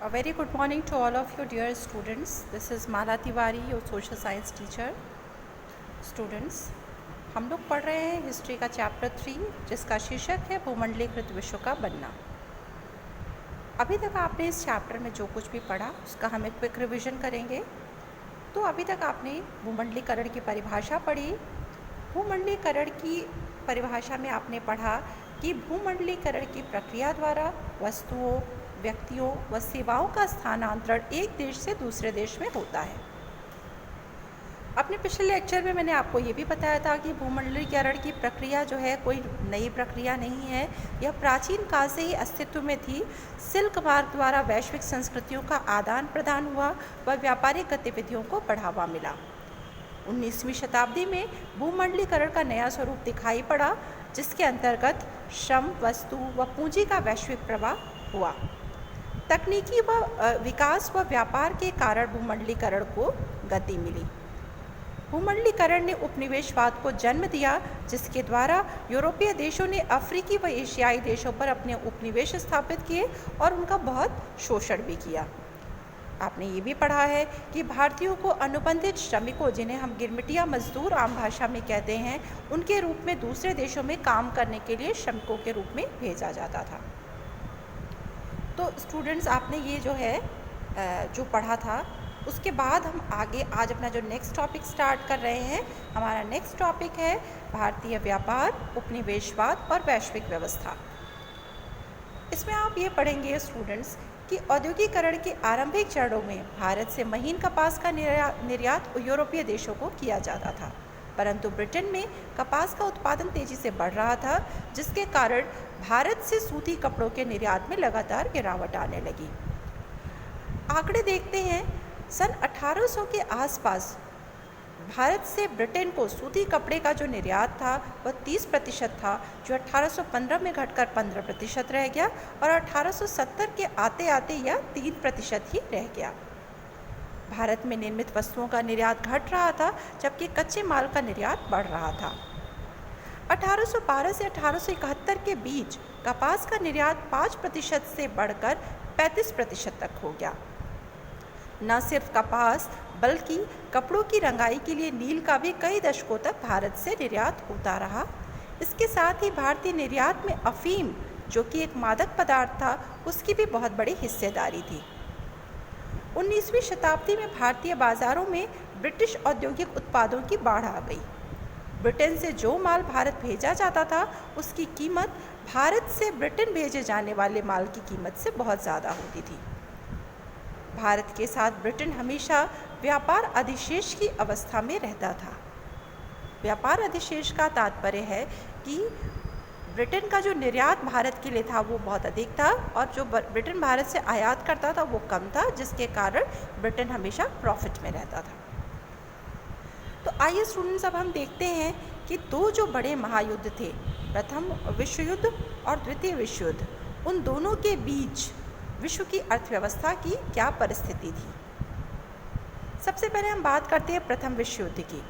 A very good morning to all of you dear students. This is Mala Tiwari, your social science teacher. Students, हम लोग पढ़ रहे हैं history का chapter 3 जिसका शीर्षक है भूमंडलीकृत विश्व का बनना। अभी तक आपने इस चैप्टर में जो कुछ भी पढ़ा उसका हम एक क्विक रिवीजन करेंगे। तो अभी तक आपने भूमंडलीकरण की परिभाषा पढ़ी। भूमंडलीकरण की परिभाषा में आपने पढ़ा कि भूमंडलीकरण की प्रक्रिया द्वारा वस्तुओं, व्यक्तियों व सेवाओं का स्थानांतरण एक देश से दूसरे देश में होता है। अपने पिछले लेक्चर में मैंने आपको ये भी बताया था कि भूमंडलीकरण की प्रक्रिया जो है कोई नई प्रक्रिया नहीं है, यह प्राचीन काल से ही अस्तित्व में थी। सिल्क मार्ग द्वारा वैश्विक संस्कृतियों का आदान प्रदान हुआ व व्यापारिक गतिविधियों को बढ़ावा मिला। 19वीं शताब्दी में भूमंडलीकरण का नया स्वरूप दिखाई पड़ा, जिसके अंतर्गत श्रम, वस्तु व पूंजी का वैश्विक प्रवाह हुआ। तकनीकी व विकास व व्यापार के कारण भूमंडलीकरण को गति मिली। भूमंडलीकरण ने उपनिवेशवाद को जन्म दिया, जिसके द्वारा यूरोपीय देशों ने अफ्रीकी व एशियाई देशों पर अपने उपनिवेश स्थापित किए और उनका बहुत शोषण भी किया। आपने ये भी पढ़ा है कि भारतीयों को अनुबंधित श्रमिकों, जिन्हें हम गिरमिटिया मजदूर आम भाषा में कहते हैं, उनके रूप में दूसरे देशों में काम करने के लिए श्रमिकों के रूप में भेजा जाता था। तो स्टूडेंट्स, आपने ये जो है जो पढ़ा था, उसके बाद हम आगे आज अपना जो नेक्स्ट टॉपिक स्टार्ट कर रहे हैं। हमारा नेक्स्ट टॉपिक है भारतीय व्यापार, उपनिवेशवाद और वैश्विक व्यवस्था। इसमें आप ये पढ़ेंगे स्टूडेंट्स कि औद्योगिकरण के आरंभिक चरणों में भारत से महीन कपास का निर्यात यूरोपीय देशों को किया जाता था, परंतु ब्रिटेन में कपास का उत्पादन तेजी से बढ़ रहा था, जिसके कारण भारत से सूती कपड़ों के निर्यात में लगातार गिरावट आने लगी। आंकड़े देखते हैं, सन 1800 के आसपास भारत से ब्रिटेन को सूती कपड़े का जो निर्यात था वह 30% था, जो 1815 में घटकर 15% रह गया और 1870 के आते आते यह 3% ही रह गया। भारत में निर्मित वस्तुओं का निर्यात घट रहा था, जबकि कच्चे माल का निर्यात बढ़ रहा था। 1812 से 1871 के बीच कपास का निर्यात 5% से बढ़कर 35% तक हो गया। न सिर्फ कपास बल्कि कपड़ों की रंगाई के लिए नील का भी कई दशकों तक भारत से निर्यात होता रहा। इसके साथ ही भारतीय निर्यात में अफीम, जो कि एक मादक पदार्थ था, उसकी भी बहुत बड़ी हिस्सेदारी थी। 19वीं शताब्दी में भारतीय बाजारों में ब्रिटिश औद्योगिक उत्पादों की बाढ़ आ गई। ब्रिटेन से जो माल भारत भेजा जाता था, उसकी कीमत भारत से ब्रिटेन भेजे जाने वाले माल की कीमत से बहुत ज़्यादा होती थी। भारत के साथ ब्रिटेन हमेशा व्यापार अधिशेष की अवस्था में रहता था। व्यापार अधिशेष का तात्पर्य है कि ब्रिटेन का जो निर्यात भारत के लिए था वो बहुत अधिक था और जो ब्रिटेन भारत से आयात करता था वो कम था, जिसके कारण ब्रिटेन हमेशा प्रॉफिट में रहता था। तो आइए स्टूडेंट्स, अब हम देखते हैं कि दो जो बड़े महायुद्ध थे, प्रथम विश्व युद्ध और द्वितीय विश्व युद्ध, उन दोनों के बीच विश्व की अर्थव्यवस्था की क्या परिस्थिति थी। सबसे पहले हम बात करते हैं प्रथम विश्व युद्ध की।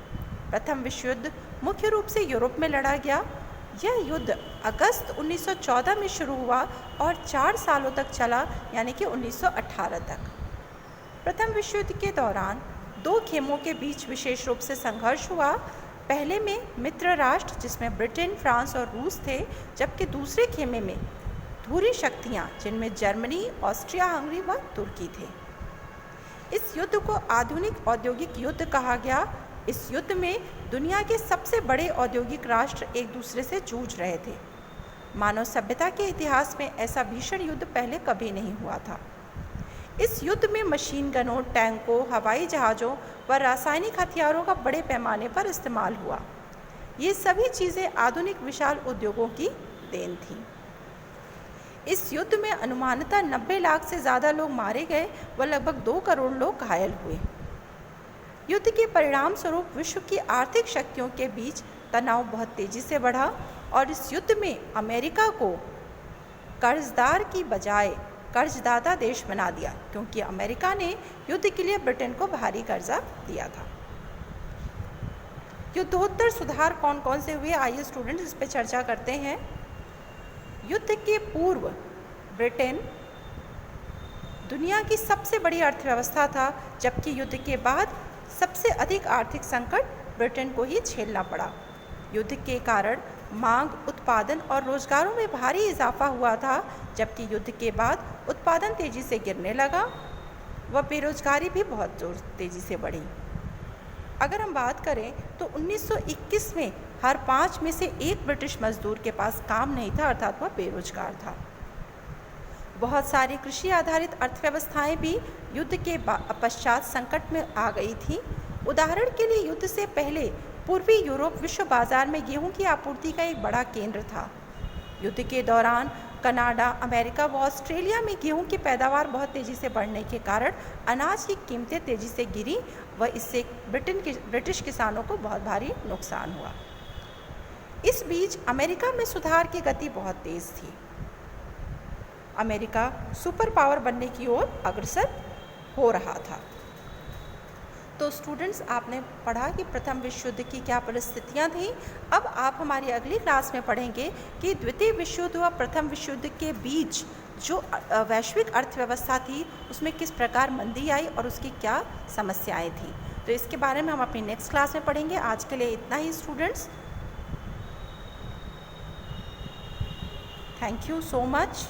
प्रथम विश्व युद्ध मुख्य रूप से यूरोप में लड़ा गया। यह युद्ध अगस्त 1914 में शुरू हुआ और 4 सालों तक चला, यानी कि 1918 तक। प्रथम विश्व युद्ध के दौरान दो खेमों के बीच विशेष रूप से संघर्ष हुआ। पहले में मित्र राष्ट्र, जिसमें ब्रिटेन, फ्रांस और रूस थे, जबकि दूसरे खेमे में धुरी शक्तियाँ, जिनमें जर्मनी, ऑस्ट्रिया हंगरी व तुर्की थे। इस युद्ध को आधुनिक औद्योगिक युद्ध कहा गया। इस युद्ध में दुनिया के सबसे बड़े औद्योगिक राष्ट्र एक दूसरे से जूझ रहे थे। मानव सभ्यता के इतिहास में ऐसा भीषण युद्ध पहले कभी नहीं हुआ था। इस युद्ध में मशीन गनों, टैंकों, हवाई जहाज़ों व रासायनिक हथियारों का बड़े पैमाने पर इस्तेमाल हुआ। ये सभी चीज़ें आधुनिक विशाल उद्योगों की देन थीं। इस युद्ध में अनुमानतः 90 लाख से ज़्यादा लोग मारे गए व लगभग 2 करोड़ लोग घायल हुए। युद्ध के परिणाम स्वरूप विश्व की आर्थिक शक्तियों के बीच तनाव बहुत तेजी से बढ़ा और इस युद्ध में अमेरिका को कर्जदार की बजाय कर्जदाता देश बना दिया, क्योंकि अमेरिका ने युद्ध के लिए ब्रिटेन को भारी कर्जा दिया था। युद्धोत्तर सुधार कौन कौन से हुए, आइए स्टूडेंट्स इस पर चर्चा करते हैं। युद्ध के पूर्व ब्रिटेन दुनिया की सबसे बड़ी अर्थव्यवस्था था, जबकि युद्ध के बाद सबसे अधिक आर्थिक संकट ब्रिटेन को ही झेलना पड़ा। युद्ध के कारण मांग, उत्पादन और रोजगारों में भारी इजाफा हुआ था, जबकि युद्ध के बाद उत्पादन तेजी से गिरने लगा व बेरोजगारी भी बहुत तेजी से बढ़ी। अगर हम बात करें तो 1921 में हर 5 में से 1 ब्रिटिश मजदूर के पास काम नहीं था, अर्थात वह बेरोजगार था। बहुत सारी कृषि आधारित अर्थव्यवस्थाएं भी युद्ध के पश्चात संकट में आ गई थी। उदाहरण के लिए युद्ध से पहले पूर्वी यूरोप विश्व बाजार में गेहूं की आपूर्ति का एक बड़ा केंद्र था। युद्ध के दौरान कनाडा, अमेरिका व ऑस्ट्रेलिया में गेहूं की पैदावार बहुत तेज़ी से बढ़ने के कारण अनाज की कीमतें तेज़ी से गिरी व इससे ब्रिटिश किसानों को बहुत भारी नुकसान हुआ। इस बीच अमेरिका में सुधार की गति बहुत तेज़ थी। अमेरिका सुपर पावर बनने की ओर अग्रसर हो रहा था। तो स्टूडेंट्स, आपने पढ़ा कि प्रथम विश्व युद्ध की क्या परिस्थितियां थीं। अब आप हमारी अगली क्लास में पढ़ेंगे कि द्वितीय विश्व युद्ध व प्रथम विश्व युद्ध के बीच जो वैश्विक अर्थव्यवस्था थी उसमें किस प्रकार मंदी आई और उसकी क्या समस्याएं थीं। तो इसके बारे में हम अपनी नेक्स्ट क्लास में पढ़ेंगे। आज के लिए इतना ही students. Thank you so much.